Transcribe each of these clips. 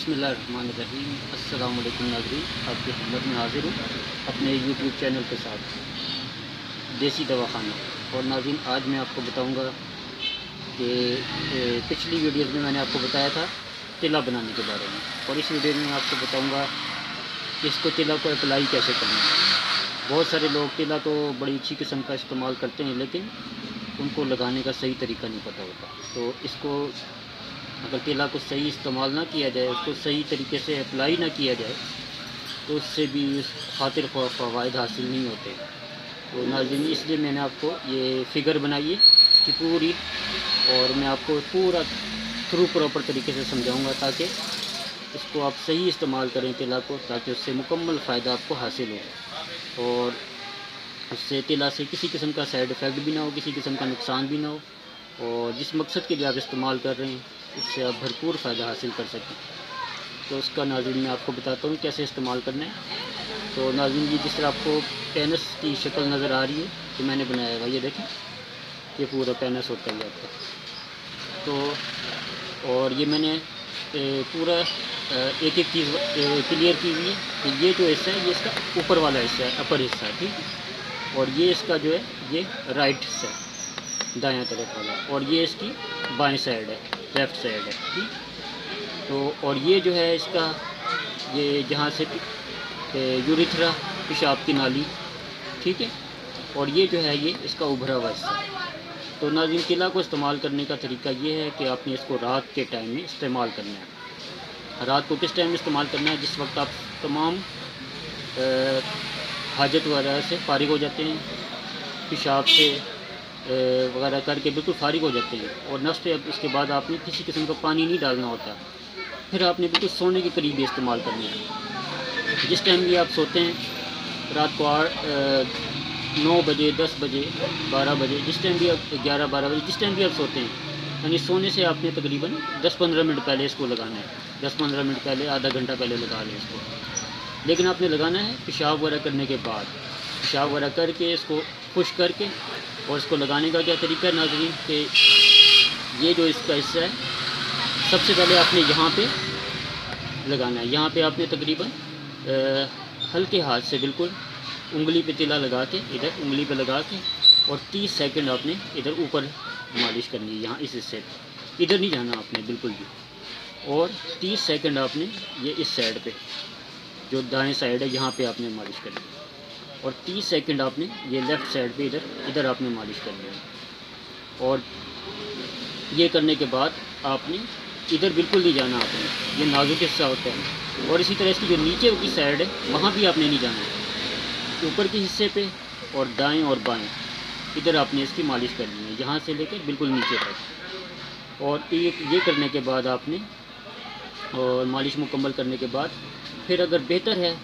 बिस्मिल्लाहिर्रहमानिर्रहीम। अस्सलाम वालेकुम नाज़रीन, आपकी खिदमत में हाज़िर हूँ अपने यूट्यूब चैनल के साथ देसी दवाखाना। और नाज़रीन, आज मैं आपको बताऊँगा कि पिछली वीडियोज़ में मैंने आपको बताया था तिला बनाने के बारे में, और इस वीडियो में आपको बताऊँगा कि इसको तिला को अप्लाई कैसे करना है। बहुत सारे लोग तिला तो बड़ी अच्छी किस्म का इस्तेमाल करते हैं, लेकिन उनको लगाने का सही तरीका नहीं पता होता। तो इसको अगर तिला को सही इस्तेमाल ना किया जाए, उसको सही तरीके से अप्लाई ना किया जाए, तो उससे भी खातिर फ़वाइद हासिल नहीं होते। तो नाज़रीन, इसलिए मैंने आपको ये फ़िगर बनाई है इसकी पूरी, और मैं आपको पूरा थ्रू प्रॉपर तरीके से समझाऊंगा ताकि इसको आप सही इस्तेमाल करें तिला को, ताकि उससे मुकम्मल फ़ायदा आपको हासिल हो और उससे तिला से किसी किस्म का साइड इफ़ेक्ट भी ना हो, किसी किस्म का नुकसान भी ना हो, और जिस मकसद के लिए आप इस्तेमाल कर रहे हैं उससे आप भरपूर फ़ायदा हासिल कर सकें। तो उसका नाज़रीन मैं आपको बताता हूँ कैसे इस्तेमाल करना है। तो नाज़रीन, ये जिस तरह आपको पेनस की शक्ल नज़र आ रही है कि मैंने बनाया है, ये देखें, ये पूरा पेनस होता है आपका। तो और ये मैंने पूरा एक एक चीज़ क्लियर की हुई है कि ये जो हिस्सा है ये इसका ऊपर वाला हिस्सा है, अपर हिस्सा है, ठीक। और ये इसका जो है ये राइट हिस्सा है, दायां तरफ वाला, और ये इसकी बाएं साइड है, लेफ़्ट साइड है, ठीक। तो और ये जो है इसका ये जहाँ से यूरिथ्रा पेशाब की नाली, ठीक है, और ये जो है ये इसका उभरा हुआ हिस्सा। तो नाज़रीन, तिला को इस्तेमाल करने का तरीका ये है कि आपने इसको रात के टाइम में इस्तेमाल करना है। रात को किस टाइम में इस्तेमाल करना है? जिस वक्त आप तमाम हाजत वगैरह से फ़ारिग हो जाते हैं, पेशाब से वगैरह करके बिल्कुल फ़ारिग हो जाते हैं, और नफ्स पे उसके बाद आपने किसी किस्म का पानी नहीं डालना होता। फिर आपने बिल्कुल सोने के करीब भी इस्तेमाल करना है। जिस टाइम भी आप सोते हैं, रात को 9 बजे, 10 बजे, 12 बजे, जिस टाइम भी आप 11-12 बजे, जिस टाइम भी आप सोते हैं, यानी सोने से आपने तकरीबन 10-15 मिनट पहले इसको लगाना है। 10-15 मिनट पहले, आधा घंटा पहले लगा लें इसको। लेकिन आपने लगाना है पेशाब वगैरह करने के बाद, पेशाब वगैरह करके इसको खुश करके, और इसको लगाने का क्या तरीका है नाज़रीन कि ये जो इसका हिस्सा है, सबसे पहले आपने यहाँ पे लगाना है। यहाँ पे आपने तकरीबन हल्के हाथ से बिल्कुल उंगली पे तिला लगा के, इधर उंगली पे लगा के, और 30 सेकंड आपने इधर ऊपर मालिश करनी है, यहाँ इस हिस्से पे, इधर नहीं जाना आपने बिल्कुल भी। और 30 सेकंड आपने ये इस साइड पे, जो दाएं साइड है, यहाँ पे आपने मालिश करनी है, और 30 सेकंड आपने ये लेफ़्ट साइड पे इधर आपने मालिश करनी है। और ये करने के बाद आपने इधर बिल्कुल नहीं जाना आपने, ये नाजुक हिस्सा होता है। और इसी तरह इसकी जो नीचे की साइड है वहाँ भी आपने नहीं जाना है, ऊपर के हिस्से पे और दाएं और बाएं इधर आपने इसकी मालिश करनी है, यहाँ से लेकर बिल्कुल नीचे तक। और ये करने के बाद आपने, और मालिश मुकम्मल करने के बाद, फिर अगर बेहतर है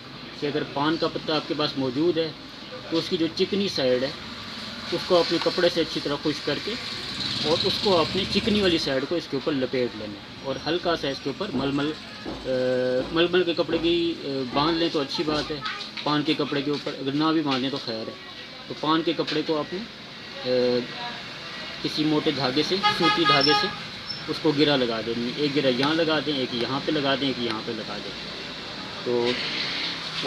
कि अगर पान का पत्ता आपके पास मौजूद है तो उसकी जो चिकनी साइड है उसको अपने कपड़े से अच्छी तरह खुश करके, और उसको आपने चिकनी वाली साइड को इसके ऊपर लपेट लेना, और हल्का सा इसके ऊपर मलमल के कपड़े की बांध लें तो अच्छी बात है। पान के कपड़े के ऊपर अगर ना भी बांधें तो खैर है। तो पान के कपड़े को आपने किसी मोटे धागे से, सूती धागे से उसको गिरा लगा देनी है। एक गिरा यहाँ लगा दें, एक यहाँ पे लगा दें, एक यहाँ पे लगा दें। तो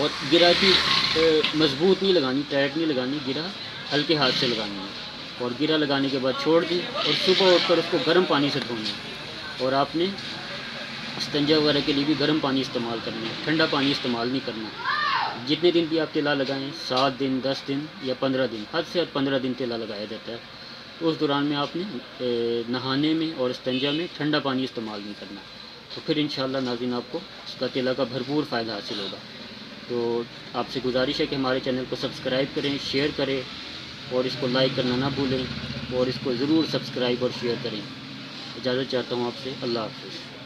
और गिरा की मजबूत नहीं लगानी, टाइट नहीं लगानी, गिरा हल्के हाथ से लगानी है। और गिरा लगाने के बाद छोड़ दी, और सुबह उठकर उसको गर्म पानी से धोना है। और आपने इस्तिंजा वगैरह के लिए भी गर्म पानी इस्तेमाल करना है, ठंडा पानी इस्तेमाल नहीं करना। जितने दिन भी आप तिला लगाएं, 7 दिन, 10 दिन या 15 दिन, हद से हद 15 दिन तिला लगाया जाता है। तो उस दौरान में आपने नहाने में और इस्तिंजा में ठंडा पानी इस्तेमाल नहीं करना। तो फिर इंशाअल्लाह नाज़रीन आपको इसका तिला का भरपूर फ़ायदा हासिल होगा। तो आपसे गुजारिश है कि हमारे चैनल को सब्सक्राइब करें, शेयर करें, और इसको लाइक करना ना भूलें, और इसको ज़रूर सब्सक्राइब और शेयर करें। इजाज़त चाहता हूँ आपसे। अल्लाह हाफ़िज़।